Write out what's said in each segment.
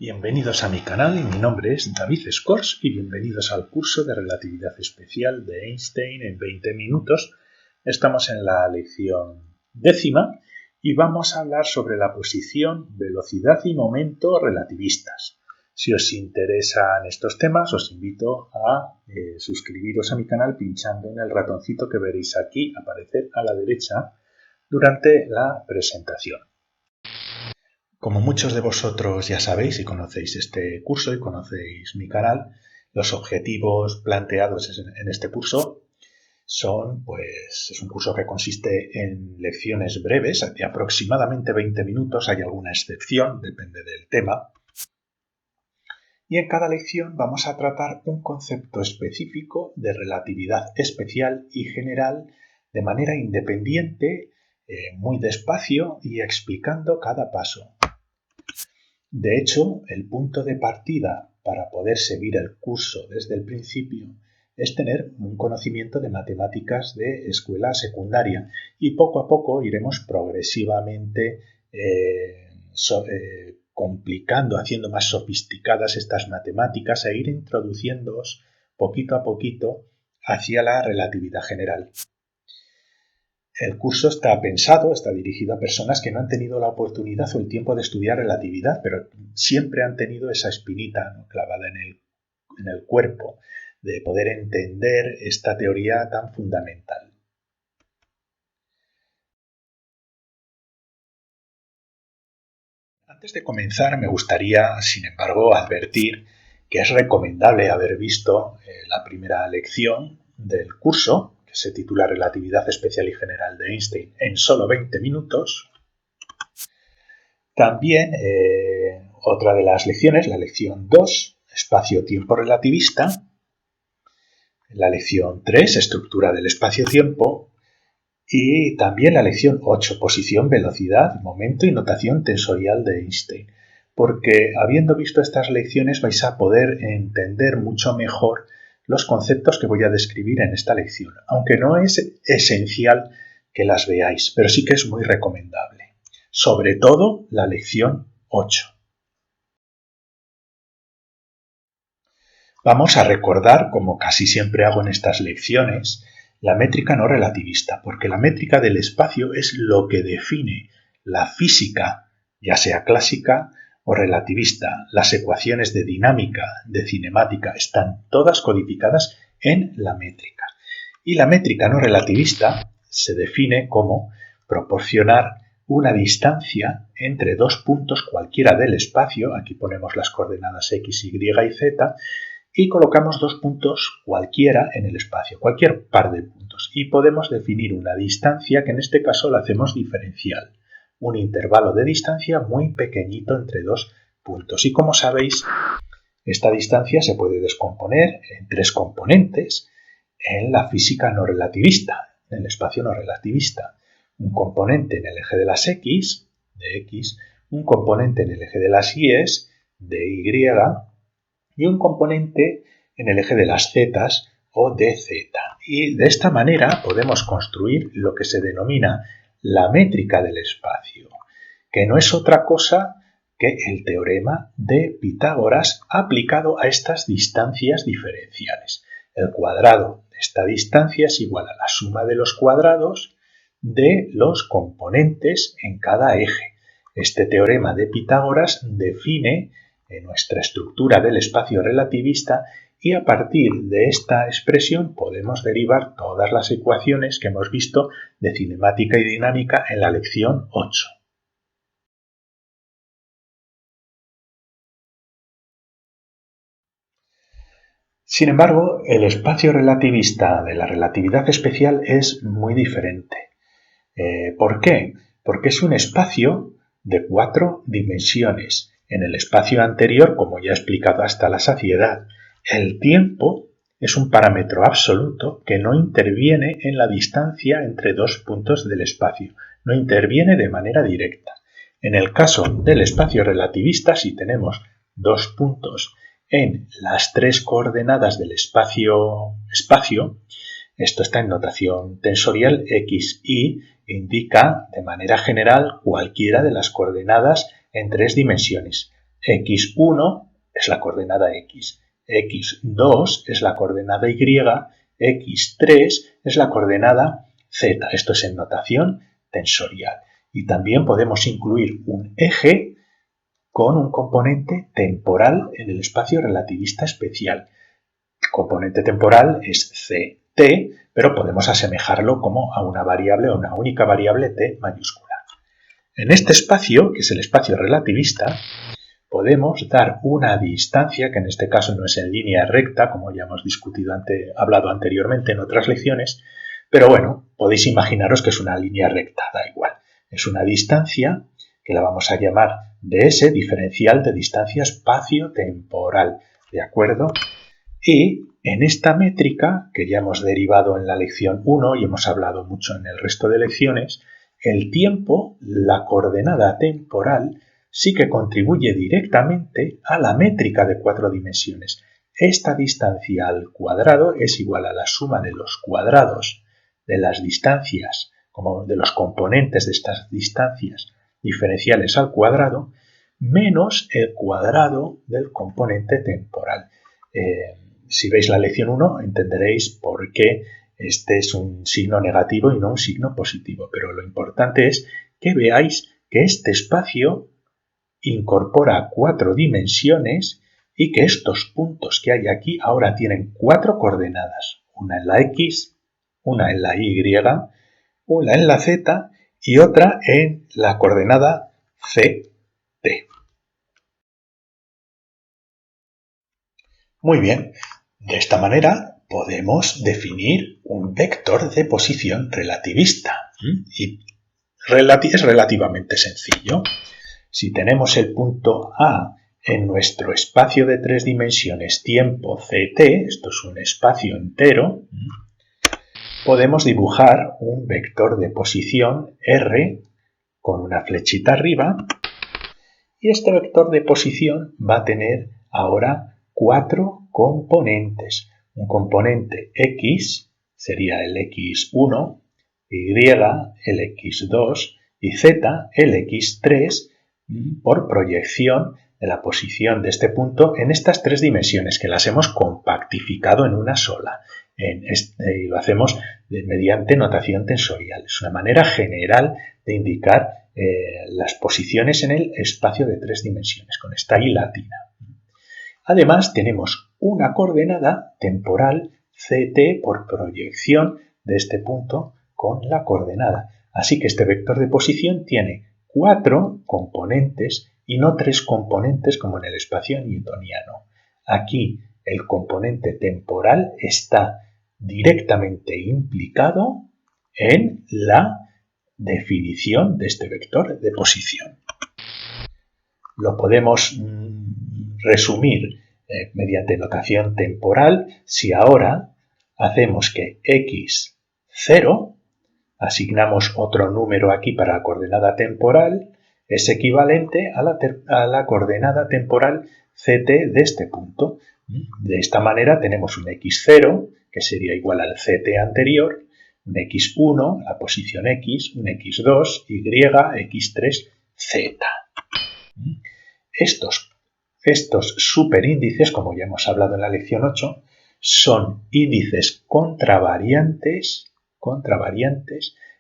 Bienvenidos a mi canal, mi nombre es David Scors y bienvenidos al curso de relatividad especial de Einstein en 20 minutos. Estamos en la lección 10ª y vamos a hablar sobre la posición, velocidad y momento relativistas. Si os interesan estos temas, os invito a suscribiros a mi canal pinchando en el ratoncito que veréis aquí aparecer a la derecha durante la presentación. Como muchos de vosotros ya sabéis y conocéis este curso y conocéis mi canal, los objetivos planteados en este curso son, es un curso que consiste en lecciones breves, de aproximadamente 20 minutos, hay alguna excepción, depende del tema. Y en cada lección vamos a tratar un concepto específico de relatividad especial y general de manera independiente, muy despacio y explicando cada paso. De hecho, el punto de partida para poder seguir el curso desde el principio es tener un conocimiento de matemáticas de escuela secundaria y poco a poco iremos progresivamente complicando, haciendo más sofisticadas estas matemáticas e ir introduciéndoos poquito a poquito hacia la relatividad general. El curso está dirigido a personas que no han tenido la oportunidad o el tiempo de estudiar relatividad, pero siempre han tenido esa espinita, ¿no?, clavada en el cuerpo, de poder entender esta teoría tan fundamental. Antes de comenzar, me gustaría, sin embargo, advertir que es recomendable haber visto la primera lección del curso, que se titula Relatividad especial y general de Einstein en solo 20 minutos. También otra de las lecciones, la lección 2, espacio-tiempo relativista. La lección 3, estructura del espacio-tiempo. Y también la lección 8, posición, velocidad, momento y notación tensorial de Einstein. Porque habiendo visto estas lecciones vais a poder entender mucho mejor los conceptos que voy a describir en esta lección, aunque no es esencial que las veáis, pero sí que es muy recomendable. Sobre todo la lección 8. Vamos a recordar, como casi siempre hago en estas lecciones, la métrica no relativista, porque la métrica del espacio es lo que define la física, ya sea clásica o relativista. Las ecuaciones de dinámica, de cinemática, están todas codificadas en la métrica. Y la métrica no relativista se define como proporcionar una distancia entre dos puntos cualquiera del espacio, aquí ponemos las coordenadas x, y y z, y colocamos dos puntos cualquiera en el espacio, cualquier par de puntos, y podemos definir una distancia que en este caso la hacemos diferencial, un intervalo de distancia muy pequeñito entre dos puntos. Y como sabéis, esta distancia se puede descomponer en tres componentes en la física no relativista, en el espacio no relativista. Un componente en el eje de las x, de x, un componente en el eje de las y, de y, y un componente en el eje de las zetas o de z. Y de esta manera podemos construir lo que se denomina la métrica del espacio, que no es otra cosa que el teorema de Pitágoras aplicado a estas distancias diferenciales. El cuadrado de esta distancia es igual a la suma de los cuadrados de los componentes en cada eje. Este teorema de Pitágoras define nuestra estructura del espacio relativista y a partir de esta expresión podemos derivar todas las ecuaciones que hemos visto de cinemática y dinámica en la lección 8. Sin embargo, el espacio relativista de la relatividad especial es muy diferente. ¿Por qué? Porque es un espacio de 4 dimensiones. En el espacio anterior, como ya he explicado hasta la saciedad, el tiempo es un parámetro absoluto que no interviene en la distancia entre dos puntos del espacio, no interviene de manera directa. En el caso del espacio relativista, si tenemos dos puntos en las tres coordenadas del espacio, esto está en notación tensorial, x, y indica de manera general cualquiera de las coordenadas en tres dimensiones. x1 es la coordenada x, x2 es la coordenada y, x3 es la coordenada z. Esto es en notación tensorial. Y también podemos incluir un eje con un componente temporal en el espacio relativista especial. El componente temporal es ct, pero podemos asemejarlo como a una variable o una única variable t mayúscula. En este espacio, que es el espacio relativista, podemos dar una distancia, que en este caso no es en línea recta, como ya hemos hablado anteriormente en otras lecciones, pero bueno, podéis imaginaros que es una línea recta, da igual. Es una distancia que la vamos a llamar ds, diferencial de distancia espacio-temporal, ¿de acuerdo? Y en esta métrica, que ya hemos derivado en la lección 1 y hemos hablado mucho en el resto de lecciones, el tiempo, la coordenada temporal, sí que contribuye directamente a la métrica de 4 dimensiones. Esta distancia al cuadrado es igual a la suma de los cuadrados de las distancias, como de los componentes de estas distancias diferenciales al cuadrado, menos el cuadrado del componente temporal. Si veis la lección 1 entenderéis por qué este es un signo negativo y no un signo positivo, pero lo importante es que veáis que este espacio incorpora 4 dimensiones y que estos puntos que hay aquí ahora tienen 4 coordenadas, una en la x, una en la y, una en la z y otra en la coordenada ct. Muy bien, de esta manera podemos definir un vector de posición relativista. Y es relativamente sencillo. Si tenemos el punto A en nuestro espacio de 3 dimensiones tiempo ct, esto es un espacio entero, podemos dibujar un vector de posición r con una flechita arriba, y este vector de posición va a tener ahora 4 componentes. Un componente x sería el x1, y el x2 y z el x3 por proyección de la posición de este punto en estas 3 dimensiones que las hemos compactificado en una sola. Y lo hacemos mediante notación tensorial. Es una manera general de indicar las posiciones en el espacio de 3 dimensiones, con esta I latina. Además, tenemos una coordenada temporal ct por proyección de este punto con la coordenada. Así que este vector de posición tiene 4 componentes y no 3 componentes como en el espacio newtoniano. Aquí el componente temporal está directamente implicado en la definición de este vector de posición. Lo podemos resumir mediante notación temporal si ahora hacemos que x0, asignamos otro número aquí para la coordenada temporal, es equivalente a la coordenada temporal ct de este punto. De esta manera tenemos un x0, que sería igual al ct anterior, un x1, la posición x, un x2, y, x3, z. Estos superíndices, como ya hemos hablado en la lección 8, son índices contravariantes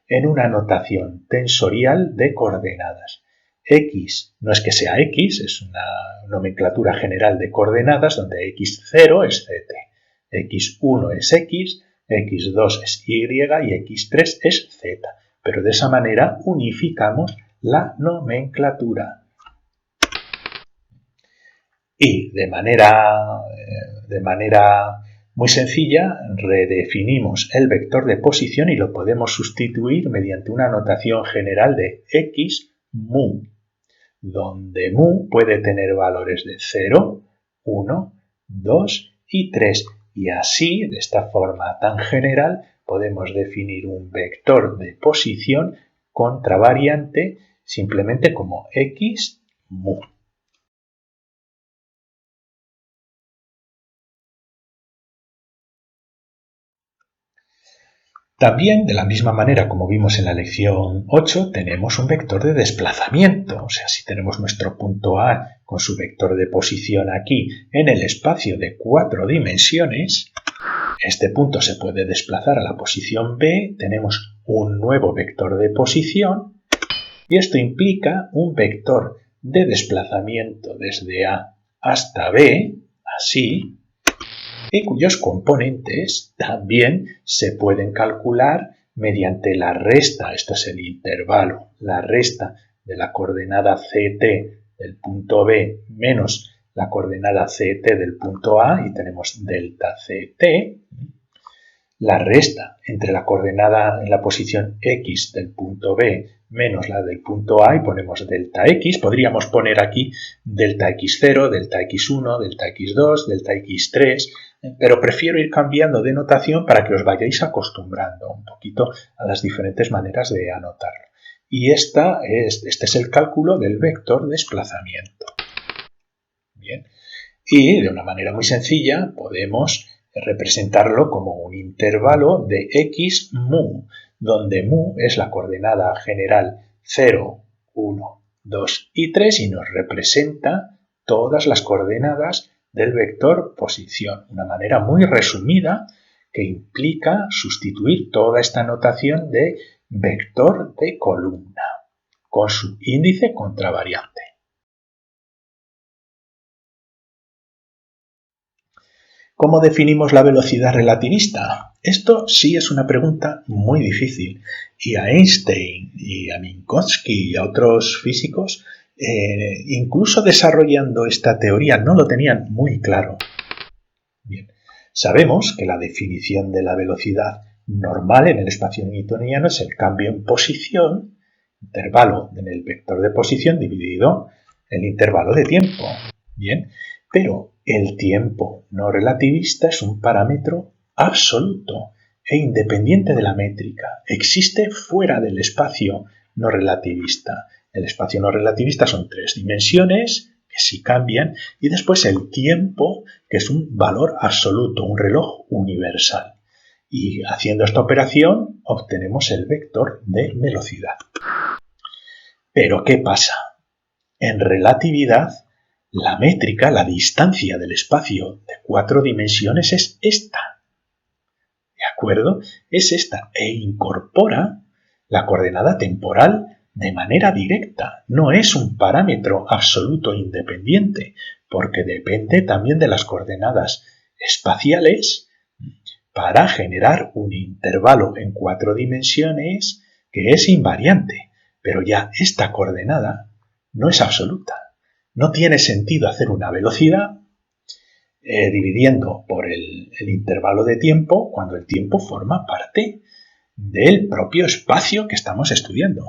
en una notación tensorial de coordenadas. X no es que sea X, es una nomenclatura general de coordenadas donde x0 es ct, x1 es x, x2 es y y x3 es z. Pero de esa manera unificamos la nomenclatura. Y de manera muy sencilla redefinimos el vector de posición y lo podemos sustituir mediante una notación general de x mu, donde mu puede tener valores de 0, 1, 2 y 3. Y así, de esta forma tan general, podemos definir un vector de posición contravariante simplemente como x mu. También, de la misma manera como vimos en la lección 8, tenemos un vector de desplazamiento. O sea, si tenemos nuestro punto A con su vector de posición aquí en el espacio de 4 dimensiones, este punto se puede desplazar a la posición B, tenemos un nuevo vector de posición y esto implica un vector de desplazamiento desde A hasta B, así, y cuyos componentes también se pueden calcular mediante la resta, esto es el intervalo, la resta de la coordenada CT del punto B menos la coordenada CT del punto A, y tenemos delta CT, la resta entre la coordenada en la posición X del punto B menos la del punto A y ponemos delta X. Podríamos poner aquí delta X0, delta X1, delta X2, delta X3, pero prefiero ir cambiando de notación para que os vayáis acostumbrando un poquito a las diferentes maneras de anotarlo. Y este es el cálculo del vector desplazamiento. Bien. Y de una manera muy sencilla podemos representarlo como un intervalo de x mu, donde mu es la coordenada general 0, 1, 2 y 3 y nos representa todas las coordenadas del vector posición. Una manera muy resumida que implica sustituir toda esta notación de vector de columna con su índice contravariante. ¿Cómo definimos la velocidad relativista? Esto sí es una pregunta muy difícil y a Einstein y a Minkowski y a otros físicos, incluso desarrollando esta teoría, no lo tenían muy claro. Bien, sabemos que la definición de la velocidad normal en el espacio newtoniano es el cambio en posición, intervalo en el vector de posición dividido el intervalo de tiempo. Bien, pero el tiempo no relativista es un parámetro absoluto e independiente de la métrica. Existe fuera del espacio no relativista. El espacio no relativista son 3 dimensiones que sí cambian y después el tiempo, que es un valor absoluto, un reloj universal. Y haciendo esta operación obtenemos el vector de velocidad. Pero ¿qué pasa? En relatividad, la métrica, la distancia del espacio de 4 dimensiones es esta. ¿De acuerdo? Es esta e incorpora la coordenada temporal de manera directa. No es un parámetro absoluto independiente, porque depende también de las coordenadas espaciales para generar un intervalo en 4 dimensiones que es invariante. Pero ya esta coordenada no es absoluta. No tiene sentido hacer una velocidad dividiendo por el intervalo de tiempo cuando el tiempo forma parte del propio espacio que estamos estudiando.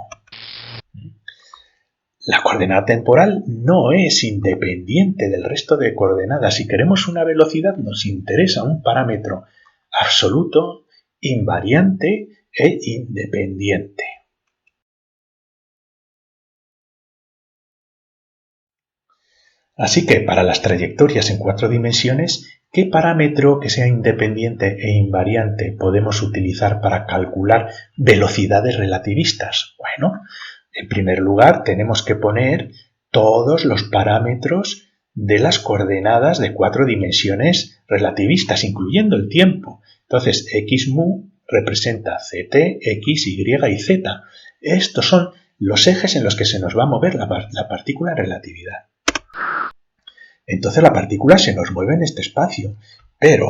La coordenada temporal no es independiente del resto de coordenadas. Si queremos una velocidad nos interesa un parámetro absoluto, invariante e independiente. Así que para las trayectorias en 4 dimensiones, ¿qué parámetro que sea independiente e invariante podemos utilizar para calcular velocidades relativistas? Bueno, en primer lugar tenemos que poner todos los parámetros de las coordenadas de 4 dimensiones relativistas, incluyendo el tiempo. Entonces, x mu representa ct, x, y y z. Estos son los ejes en los que se nos va a mover la partícula en relatividad. Entonces la partícula se nos mueve en este espacio, pero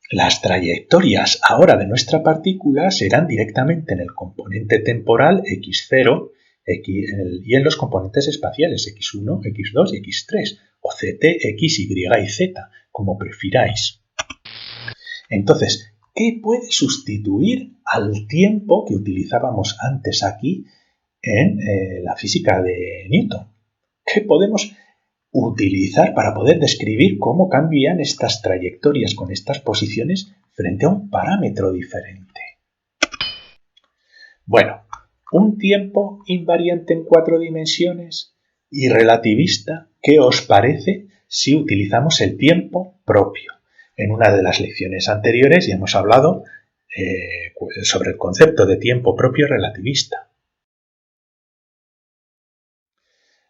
las trayectorias ahora de nuestra partícula serán directamente en el componente temporal x0 y en los componentes espaciales x1, x2 y x3, o ct, x, y z, como prefiráis. Entonces, ¿qué puede sustituir al tiempo que utilizábamos antes aquí en la física de Newton? ¿Qué podemos utilizar para poder describir cómo cambian estas trayectorias con estas posiciones frente a un parámetro diferente? Bueno, un tiempo invariante en 4 dimensiones y relativista, ¿qué os parece si utilizamos el tiempo propio? En una de las lecciones anteriores ya hemos hablado sobre el concepto de tiempo propio relativista.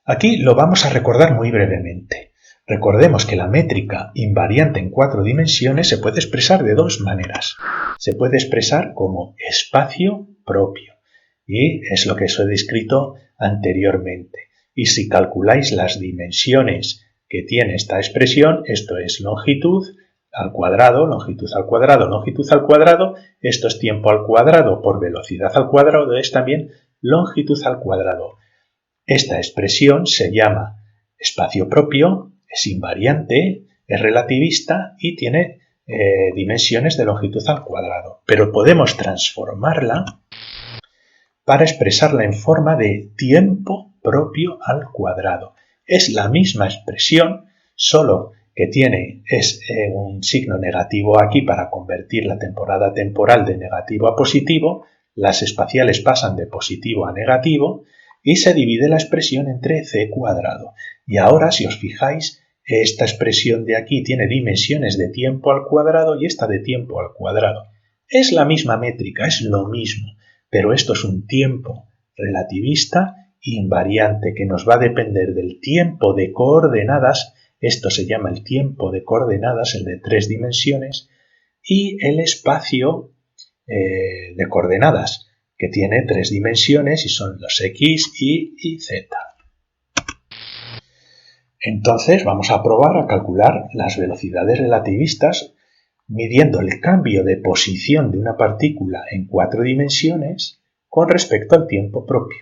Aquí lo vamos a recordar muy brevemente. Recordemos que la métrica invariante en 4 dimensiones se puede expresar de dos maneras. Se puede expresar como espacio propio, y es lo que os he descrito anteriormente. Y si calculáis las dimensiones que tiene esta expresión, esto es longitud al cuadrado, longitud al cuadrado, longitud al cuadrado, esto es tiempo al cuadrado por velocidad al cuadrado, es también longitud al cuadrado. Esta expresión se llama espacio propio, es invariante, es relativista y tiene dimensiones de longitud al cuadrado. Pero podemos transformarla para expresarla en forma de tiempo propio al cuadrado. Es la misma expresión, solo que tiene un signo negativo aquí para convertir la temporada temporal de negativo a positivo, las espaciales pasan de positivo a negativo y se divide la expresión entre c cuadrado. Y ahora, si os fijáis, esta expresión de aquí tiene dimensiones de tiempo al cuadrado y esta de tiempo al cuadrado. Es la misma métrica, es lo mismo, pero esto es un tiempo relativista invariante que nos va a depender del tiempo de coordenadas. Esto se llama el tiempo de coordenadas, el de 3 dimensiones, y el espacio de coordenadas, que tiene 3 dimensiones y son los x, y z. Entonces vamos a probar a calcular las velocidades relativistas midiendo el cambio de posición de una partícula en 4 dimensiones con respecto al tiempo propio.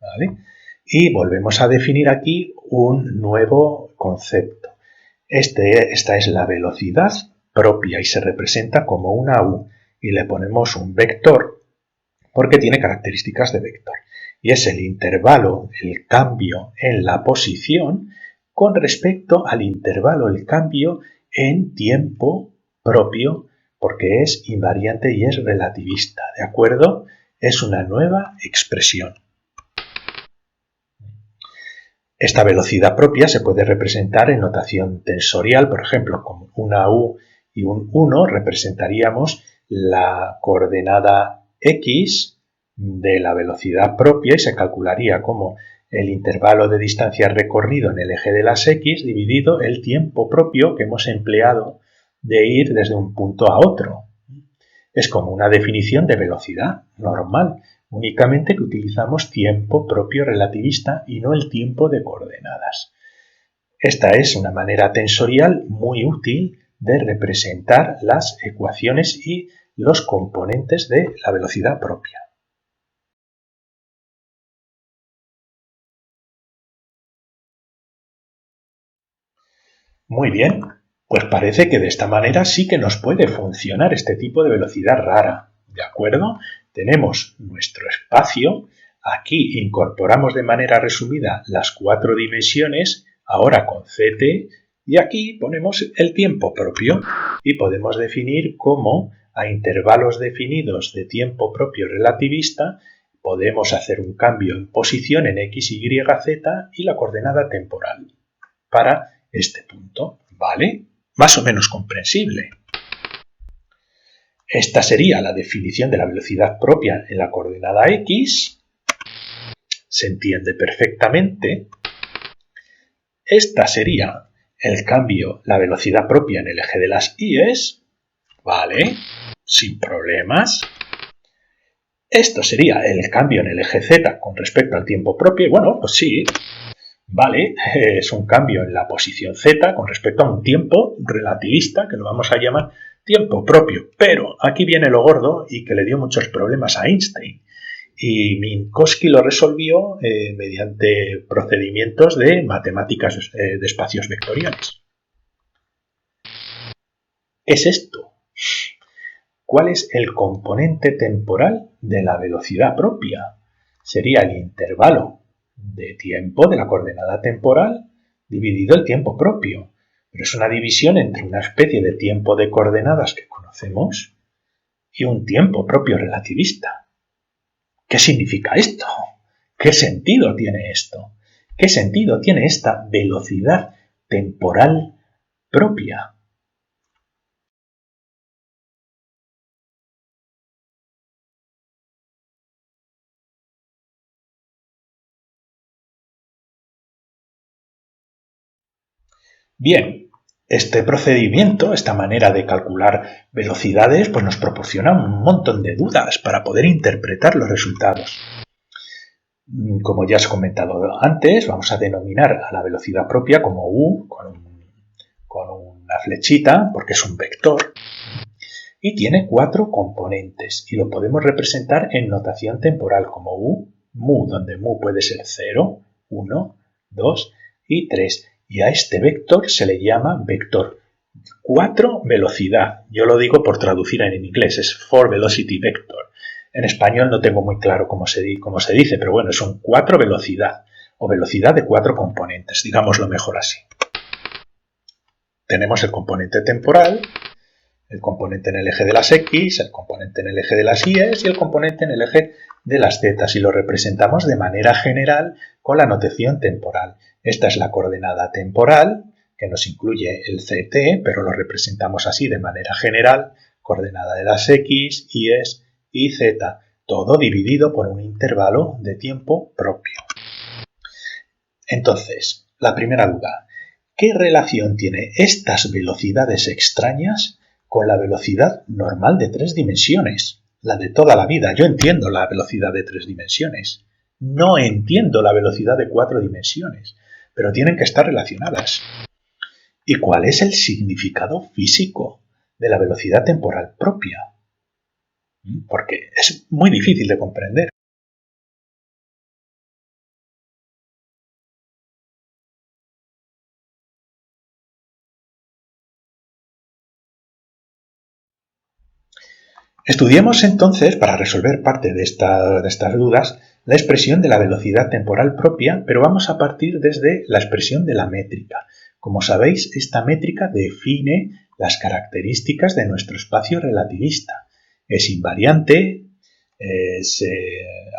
¿Vale? Y volvemos a definir aquí un nuevo concepto. Esta es la velocidad propia y se representa como una u, y le ponemos un vector porque tiene características de vector. Y es el intervalo, el cambio en la posición con respecto al intervalo, el cambio en tiempo propio, porque es invariante y es relativista, ¿de acuerdo? Es una nueva expresión. Esta velocidad propia se puede representar en notación tensorial, por ejemplo, con una u y un 1 representaríamos la coordenada x de la velocidad propia y se calcularía como el intervalo de distancia recorrido en el eje de las x dividido el tiempo propio que hemos empleado de ir desde un punto a otro. Es como una definición de velocidad normal, únicamente que utilizamos tiempo propio relativista y no el tiempo de coordenadas. Esta es una manera tensorial muy útil de representar las ecuaciones y los componentes de la velocidad propia. Muy bien, pues parece que de esta manera sí que nos puede funcionar este tipo de velocidad rara, ¿de acuerdo? Tenemos nuestro espacio, aquí incorporamos de manera resumida las 4 dimensiones, ahora con ct, y aquí ponemos el tiempo propio y podemos definir cómo a intervalos definidos de tiempo propio relativista podemos hacer un cambio en posición en x, y, z y la coordenada temporal para este punto, ¿vale? Más o menos comprensible. Esta sería la definición de la velocidad propia en la coordenada x. Se entiende perfectamente. Esta sería el cambio, la velocidad propia en el eje de las y, ¿vale? Sin problemas. Esto sería el cambio en el eje z con respecto al tiempo propio. Y bueno, pues sí, vale, es un cambio en la posición z con respecto a un tiempo relativista, que lo vamos a llamar tiempo propio. Pero aquí viene lo gordo y que le dio muchos problemas a Einstein. Y Minkowski lo resolvió mediante procedimientos de matemáticas de espacios vectoriales. ¿Qué es esto? ¿Cuál es el componente temporal de la velocidad propia? Sería el intervalo de tiempo de la coordenada temporal dividido el tiempo propio. Pero es una división entre una especie de tiempo de coordenadas que conocemos y un tiempo propio relativista. ¿Qué significa esto? ¿Qué sentido tiene esto? ¿Qué sentido tiene esta velocidad temporal propia? Bien, este procedimiento, esta manera de calcular velocidades, pues nos proporciona un montón de dudas para poder interpretar los resultados. Como ya os he comentado antes, vamos a denominar a la velocidad propia como u, con una flechita, porque es un vector, y tiene 4 componentes, y lo podemos representar en notación temporal como mu, donde mu puede ser 0, 1, 2 y 3. Y a este vector se le llama vector 4 velocidad. Yo lo digo por traducir en inglés, es 4 velocity vector. En español no tengo muy claro cómo se dice, pero bueno, son 4 velocidad, o velocidad de 4 componentes, digámoslo mejor así. Tenemos el componente temporal, el componente en el eje de las X, el componente en el eje de las Y y el componente en el eje de las Z, y lo representamos de manera general con la notación temporal. Esta es la coordenada temporal, que nos incluye el CT, pero lo representamos así de manera general, coordenada de las X, Y y Z, todo dividido por un intervalo de tiempo propio. Entonces, la primera duda, ¿qué relación tiene estas velocidades extrañas con la velocidad normal de 3 dimensiones? La de toda la vida. Yo entiendo la velocidad de 3 dimensiones. No entiendo la velocidad de 4 dimensiones, pero tienen que estar relacionadas. ¿Y cuál es el significado físico de la velocidad temporal propia? Porque es muy difícil de comprender. Estudiemos entonces, para resolver parte de estas dudas, la expresión de la velocidad temporal propia, pero vamos a partir desde la expresión de la métrica. Como sabéis, esta métrica define las características de nuestro espacio relativista. Es invariante, es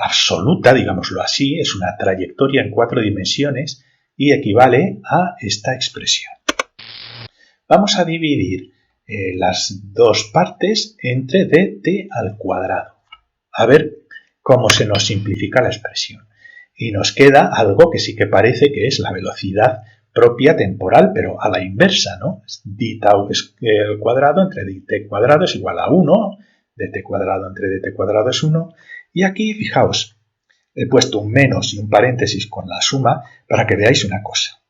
absoluta, digámoslo así, es una trayectoria en 4 dimensiones y equivale a esta expresión. Vamos a dividir las dos partes entre dt al cuadrado. A ver cómo se nos simplifica la expresión. Y nos queda algo que sí que parece que es la velocidad propia temporal, pero a la inversa, ¿no? d tau al cuadrado entre dt cuadrado es igual a 1, dt cuadrado entre dt cuadrado es 1, y aquí, fijaos, he puesto un menos y un paréntesis con la suma para que veáis una cosa.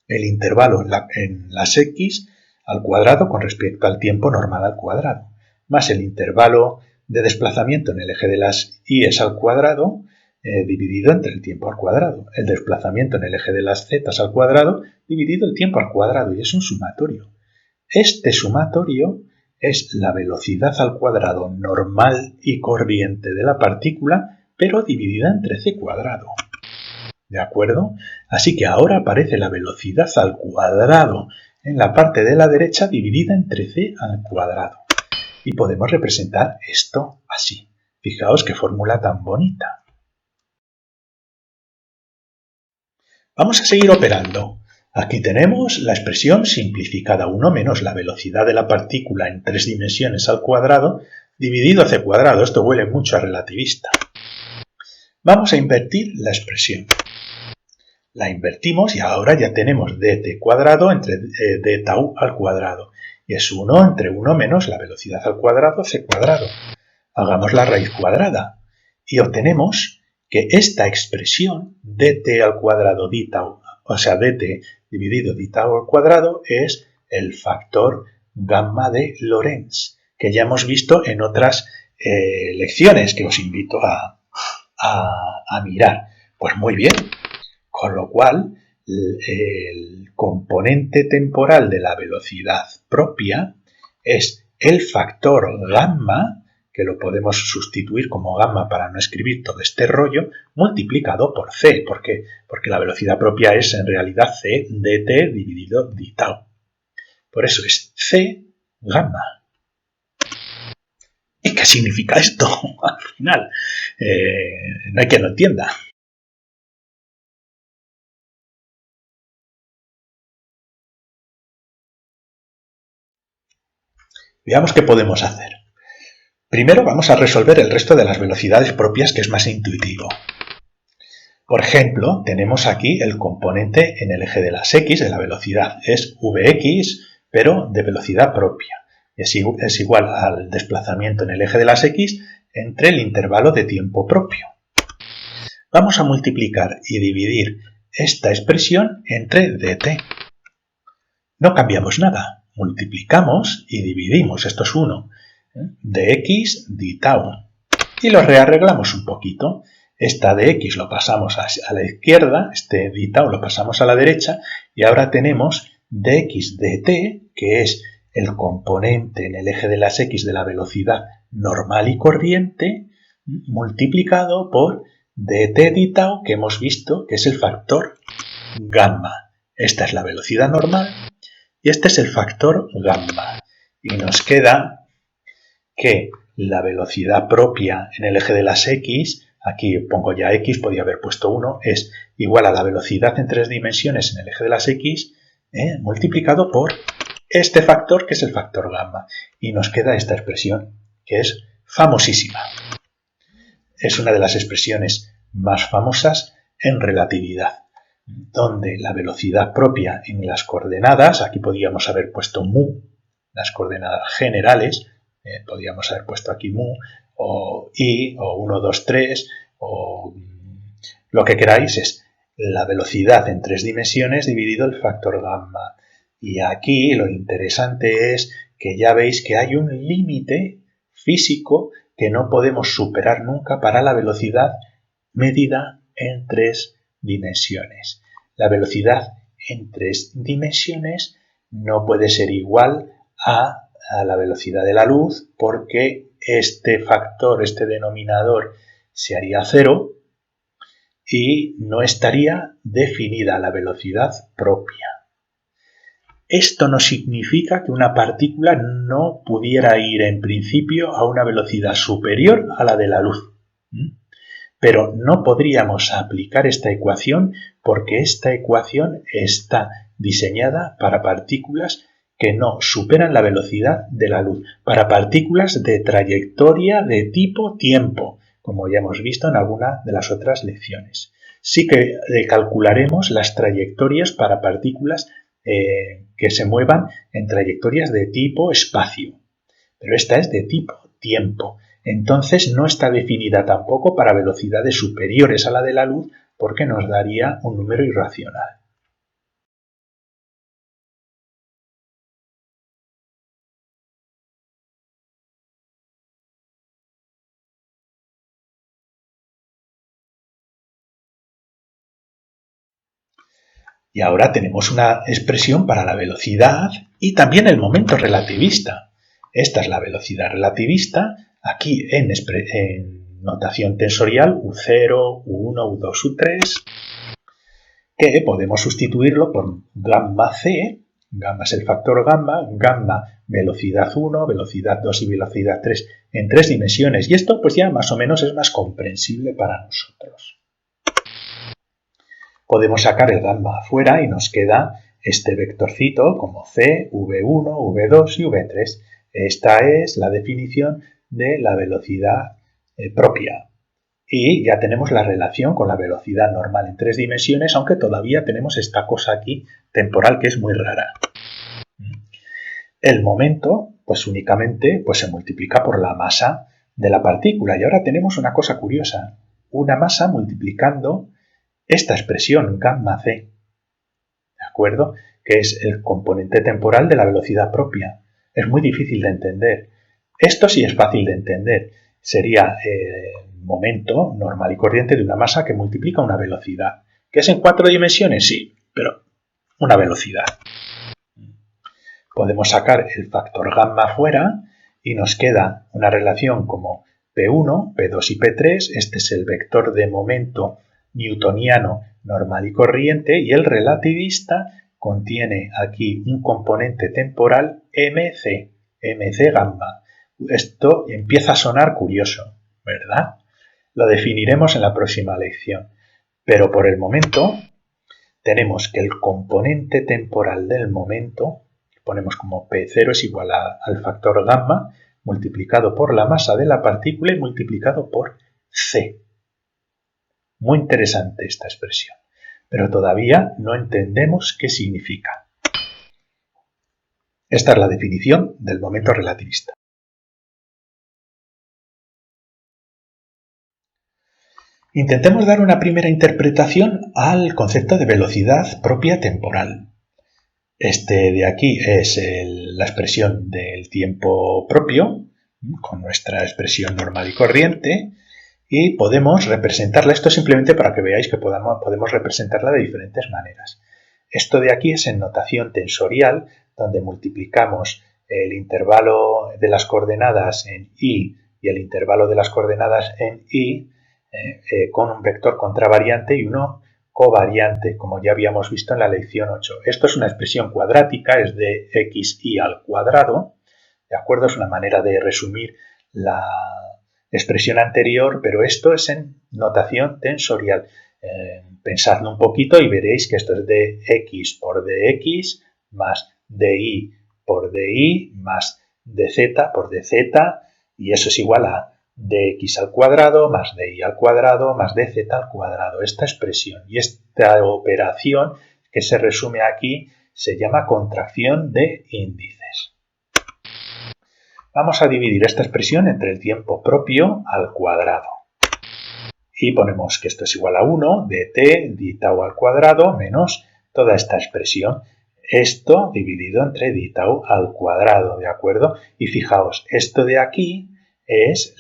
El intervalo en las x al cuadrado con respecto al tiempo normal al cuadrado, más el intervalo de desplazamiento en el eje de las y al cuadrado dividido entre el tiempo al cuadrado, el desplazamiento en el eje de las z al cuadrado dividido el tiempo al cuadrado, y es un sumatorio. Este sumatorio es la velocidad al cuadrado normal y corriente de la partícula, pero dividida entre c cuadrado. ¿De acuerdo? Así que ahora aparece la velocidad al cuadrado en la parte de la derecha dividida entre c al cuadrado. Y podemos representar esto así. Fijaos qué fórmula tan bonita. Vamos a seguir operando. Aquí tenemos la expresión simplificada 1 menos la velocidad de la partícula en 3 dimensiones al cuadrado dividido a c cuadrado. Esto huele mucho a relativista. Vamos a invertir la expresión. La invertimos y ahora ya tenemos dt cuadrado entre d tau al cuadrado. Y es 1 entre 1 menos la velocidad al cuadrado c cuadrado. Hagamos la raíz cuadrada y obtenemos que esta expresión dt al cuadrado d tau, o sea dt dividido d tau al cuadrado, es el factor gamma de Lorentz, que ya hemos visto en otras lecciones que os invito a mirar. Pues muy bien. Con lo cual, el componente temporal de la velocidad propia es el factor gamma, que lo podemos sustituir como gamma para no escribir todo este rollo, multiplicado por c. ¿Por qué? Porque la velocidad propia es en realidad c dt dividido d tau. Por eso es c gamma. ¿Y qué significa esto al final? No hay quien lo entienda. Veamos qué podemos hacer. Primero vamos a resolver el resto de las velocidades propias, que es más intuitivo. Por ejemplo, tenemos aquí el componente en el eje de las x de la velocidad. Es vx, pero de velocidad propia. Es igual al desplazamiento en el eje de las x entre el intervalo de tiempo propio. Vamos a multiplicar y dividir esta expresión entre dt. No cambiamos nada. Multiplicamos y dividimos. Esto es 1. Dx d tau. Y lo rearreglamos un poquito. Esta dx lo pasamos a la izquierda, este d tau lo pasamos a la derecha y ahora tenemos dx dt, que es el componente en el eje de las x de la velocidad normal y corriente, multiplicado por dt d tau, que hemos visto que es el factor gamma. Esta es la velocidad normal y este es el factor gamma. Y nos queda que la velocidad propia en el eje de las x, aquí pongo ya x, podía haber puesto 1, es igual a la velocidad en 3 dimensiones en el eje de las x, multiplicado por este factor, que es el factor gamma. Y nos queda esta expresión, que es famosísima. Es una de las expresiones más famosas en relatividad, donde la velocidad propia en las coordenadas, aquí podíamos haber puesto mu, las coordenadas generales, podríamos haber puesto aquí mu, o i, o 1, 2, 3, o lo que queráis, es la velocidad en 3 dimensiones dividido el factor gamma. Y aquí lo interesante es que ya veis que hay un límite físico que no podemos superar nunca para la velocidad medida en 3 dimensiones. La velocidad en 3 dimensiones no puede ser igual a la velocidad de la luz, porque este factor, este denominador, se haría 0 y no estaría definida la velocidad propia. Esto no significa que una partícula no pudiera ir en principio a una velocidad superior a la de la luz. Pero no podríamos aplicar esta ecuación porque esta ecuación está diseñada para partículas que no superan la velocidad de la luz, para partículas de trayectoria de tipo tiempo, como ya hemos visto en alguna de las otras lecciones. Sí que calcularemos las trayectorias para partículas que se muevan en trayectorias de tipo espacio, pero esta es de tipo tiempo. Entonces no está definida tampoco para velocidades superiores a la de la luz porque nos daría un número irracional. Y ahora tenemos una expresión para la velocidad y también el momento relativista. Esta es la velocidad relativista, aquí en notación tensorial U0, U1, U2, U3, que podemos sustituirlo por gamma C, gamma es el factor gamma, gamma velocidad 1, velocidad 2 y velocidad 3 en 3 dimensiones. Y esto pues ya más o menos es más comprensible para nosotros. Podemos sacar el gamma afuera y nos queda este vectorcito como C, V1, V2 y V3. Esta es la definición de la velocidad propia. Y ya tenemos la relación con la velocidad normal en 3 dimensiones, aunque todavía tenemos esta cosa aquí temporal que es muy rara. El momento, pues únicamente se multiplica por la masa de la partícula. Y ahora tenemos una cosa curiosa, una masa multiplicando esta expresión gamma c, ¿de acuerdo? Que es el componente temporal de la velocidad propia. Es muy difícil de entender. Esto sí es fácil de entender. Sería el momento normal y corriente de una masa que multiplica una velocidad. ¿Que es en 4 dimensiones? Sí, pero una velocidad. Podemos sacar el factor gamma fuera y nos queda una relación como P1, P2 y P3. Este es el vector de momento newtoniano normal y corriente, y el relativista contiene aquí un componente temporal mc gamma. Esto empieza a sonar curioso, ¿verdad? Lo definiremos en la próxima lección, pero por el momento tenemos que el componente temporal del momento, ponemos como P0 es igual al factor gamma multiplicado por la masa de la partícula y multiplicado por c. Muy interesante esta expresión, pero todavía no entendemos qué significa. Esta es la definición del momento relativista. Intentemos dar una primera interpretación al concepto de velocidad propia temporal. Este de aquí es la expresión del tiempo propio, con nuestra expresión normal y corriente, y podemos representarla. Esto simplemente para que veáis que podemos representarla de diferentes maneras. Esto de aquí es en notación tensorial, donde multiplicamos el intervalo de las coordenadas en y el intervalo de las coordenadas en y con un vector contravariante y uno covariante, como ya habíamos visto en la lección 8. Esto es una expresión cuadrática, es de xy al cuadrado, ¿de acuerdo? Es una manera de resumir la expresión anterior, pero esto es en notación tensorial. Pensadlo un poquito y veréis que esto es dx por dx más dy por dy más dz por dz, y eso es igual a dx al cuadrado más dy al cuadrado más dz al cuadrado. Esta expresión y esta operación que se resume aquí se llama contracción de índices. Vamos a dividir esta expresión entre el tiempo propio al cuadrado. Y ponemos que esto es igual a 1 dt d tau al cuadrado menos toda esta expresión. Esto dividido entre d tau al cuadrado, ¿de acuerdo? Y fijaos, esto de aquí es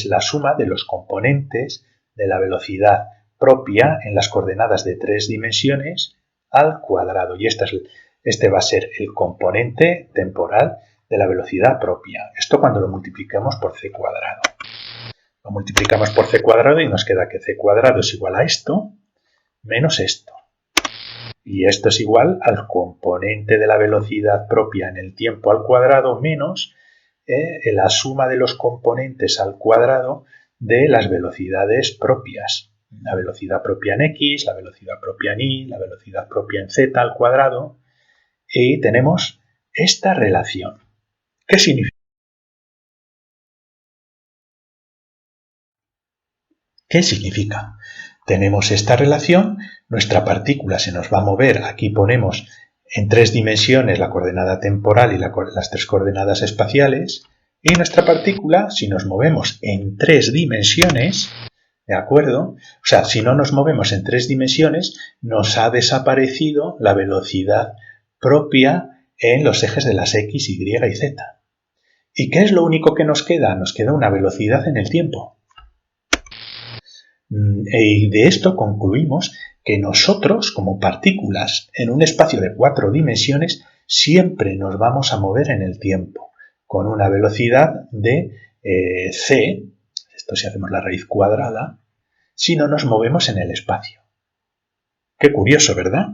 la suma de los componentes de la velocidad propia en las coordenadas de 3 dimensiones al cuadrado. Y este va a ser el componente temporal de la velocidad propia. Esto cuando lo multipliquemos por c cuadrado. Lo multiplicamos por c cuadrado y nos queda que c cuadrado es igual a esto menos esto. Y esto es igual al componente de la velocidad propia en el tiempo al cuadrado menos la suma de los componentes al cuadrado de las velocidades propias. La velocidad propia en x, la velocidad propia en y, la velocidad propia en z al cuadrado. Y tenemos esta relación. ¿Qué significa? ¿Qué significa? Tenemos esta relación, nuestra partícula se nos va a mover, aquí ponemos en 3 dimensiones la coordenada temporal y las 3 coordenadas espaciales, y nuestra partícula, si nos movemos en 3 dimensiones, ¿de acuerdo? O sea, si no nos movemos en 3 dimensiones, nos ha desaparecido la velocidad propia en los ejes de las x, y y z. ¿Y qué es lo único que nos queda? Nos queda una velocidad en el tiempo. Y de esto concluimos que nosotros, como partículas en un espacio de 4 dimensiones, siempre nos vamos a mover en el tiempo, con una velocidad de c, esto si hacemos la raíz cuadrada, si no nos movemos en el espacio. Qué curioso, ¿verdad?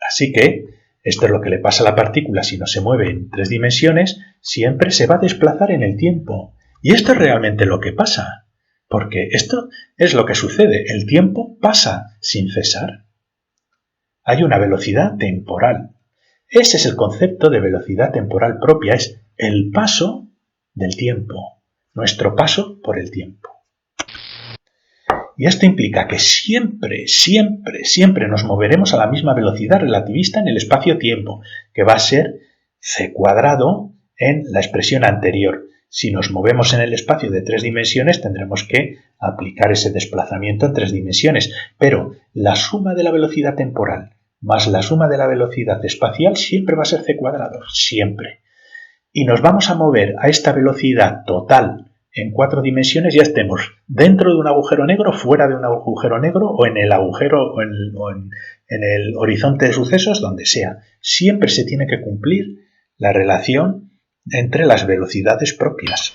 Así que esto es lo que le pasa a la partícula si no se mueve en 3 dimensiones, siempre se va a desplazar en el tiempo. Y esto es realmente lo que pasa. Porque esto es lo que sucede, el tiempo pasa sin cesar. Hay una velocidad temporal. Ese es el concepto de velocidad temporal propia, es el paso del tiempo, nuestro paso por el tiempo. Y esto implica que siempre, siempre, siempre nos moveremos a la misma velocidad relativista en el espacio-tiempo, que va a ser c cuadrado en la expresión anterior. Si nos movemos en el espacio de 3 dimensiones, tendremos que aplicar ese desplazamiento en 3 dimensiones. Pero la suma de la velocidad temporal más la suma de la velocidad espacial siempre va a ser c cuadrado, siempre. Y nos vamos a mover a esta velocidad total en 4 dimensiones, ya estemos dentro de un agujero negro, fuera de un agujero negro, o en el agujero o en el horizonte de sucesos, donde sea. Siempre se tiene que cumplir la relación entre las velocidades propias.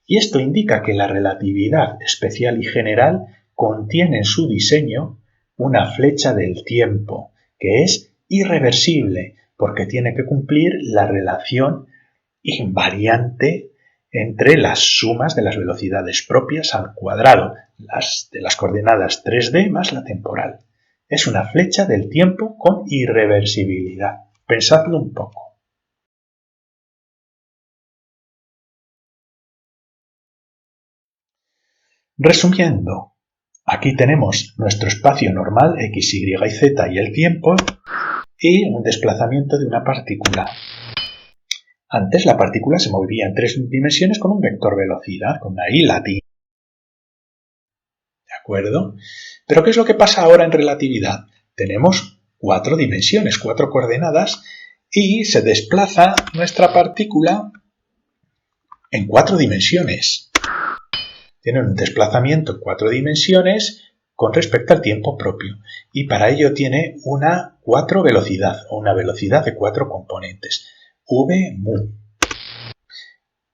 Y esto indica que la relatividad especial y general contiene en su diseño una flecha del tiempo, que es irreversible, porque tiene que cumplir la relación invariante entre las sumas de las velocidades propias al cuadrado, de las coordenadas 3D más la temporal. Es una flecha del tiempo con irreversibilidad. Pensadlo un poco. Resumiendo, Aquí tenemos nuestro espacio normal, x, y y z y el tiempo, y un desplazamiento de una partícula. Antes la partícula se movía en 3 dimensiones con un vector velocidad, con una i latina. ¿De acuerdo? Pero ¿qué es lo que pasa ahora en relatividad? Tenemos 4 dimensiones, 4 coordenadas, y se desplaza nuestra partícula en 4 dimensiones. Tiene un desplazamiento en 4 dimensiones con respecto al tiempo propio, y para ello tiene una 4 velocidad, o una velocidad de 4 componentes, v mu.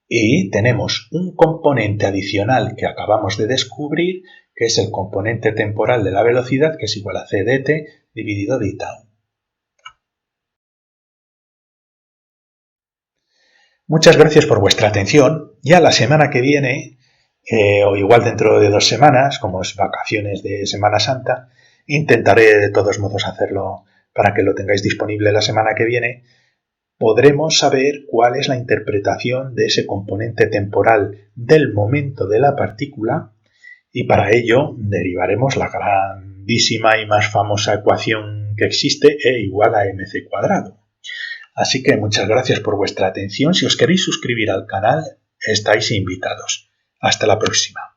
Y tenemos un componente adicional que acabamos de descubrir, que es el componente temporal de la velocidad, que es igual a c dt dividido d tau. Muchas gracias por vuestra atención. Ya la semana que viene, o igual dentro de 2 semanas, como es vacaciones de Semana Santa, intentaré de todos modos hacerlo para que lo tengáis disponible la semana que viene. Podremos saber cuál es la interpretación de ese componente temporal del momento de la partícula, y para ello derivaremos la grandísima y más famosa ecuación que existe, E igual a mc cuadrado. Así que muchas gracias por vuestra atención. Si os queréis suscribir al canal, estáis invitados. Hasta la próxima.